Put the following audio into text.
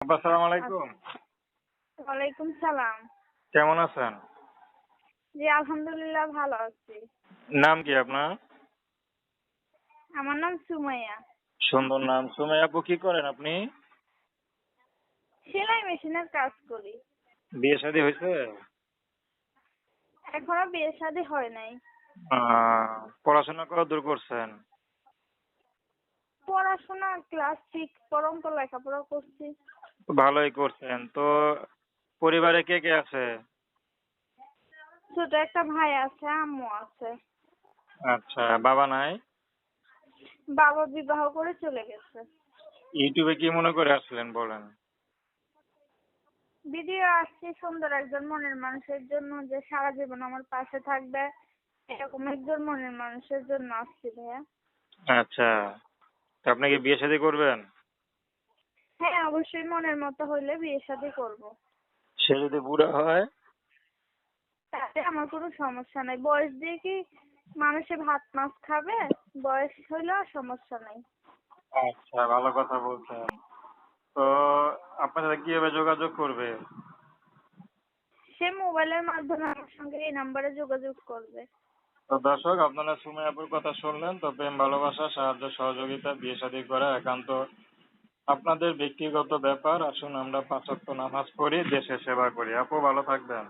আসসালামু আলাইকুম। ওয়ালাইকুম সালাম। কেমন আছেন? জি আলহামদুলিল্লাহ ভালো আছি। নাম কি আপনার? আমার নাম সুমাইয়া। সুন্দর নাম। সুমাইয়া আপু, কি করেন আপনি? সেলাই মেশিনের কাজ করি। বিয়ে শাদী হয়েছে? এখনো বিয়ে শাদী হয় নাই। পড়াশোনা কতদূর করছেন? পড়াশোনা ক্লাস 6 পর্যন্ত লেখাপড়া করছি। ভালোই করছেন। তো পরিবারে কে কে আছে? ছোট একটা ভাই আছে, আম্মু আছে। আচ্ছা, বাবা নাই? বাবা বিবাহ করে চলে গেছে। ইউটিউবে কি মনে করে আসলেন বলেন? ভিডিও আসছে সুন্দর একজন মনের মানুষের জন্য, যে সারা জীবন আমার পাশে থাকবে, এরকম একজন মনের মানুষের জন্য আসছি ভাইয়া। আচ্ছা, তো আপনি কি বিয়ে শাদী করবেন? হ্যাঁ অবশ্যই, মনের মতো হইলে বিয়ে শাদী করবো। সে যদি বুড়া হয়? তাতে আমার কোনো সমস্যা নাই। বয়স দিয়ে কি মানুষে ভাত মাছ খাবে? বয়স হইলেও সমস্যা নাই। আচ্ছা, ভালো কথা বলছেন। তো আপনার সাথে কিভাবে যোগাযোগ করবে? সে মোবাইলের মাধ্যমে আমার সঙ্গে এই নাম্বারে যোগাযোগ করবে। তো দর্শক, আপনারা সুমাইয়া আপুর কথা শুনলেন। তো প্রেম, ভালোবাসা, সাহায্য, সহযোগিতা, বিয়ে শাদী করা একান্ত আপনাদের ব্যক্তিগত ব্যাপার। আসুন আমরা 5 ওয়াক্ত নামাজ পড়ি, দেশের সেবা করি। আপু, ভালো থাকবেন।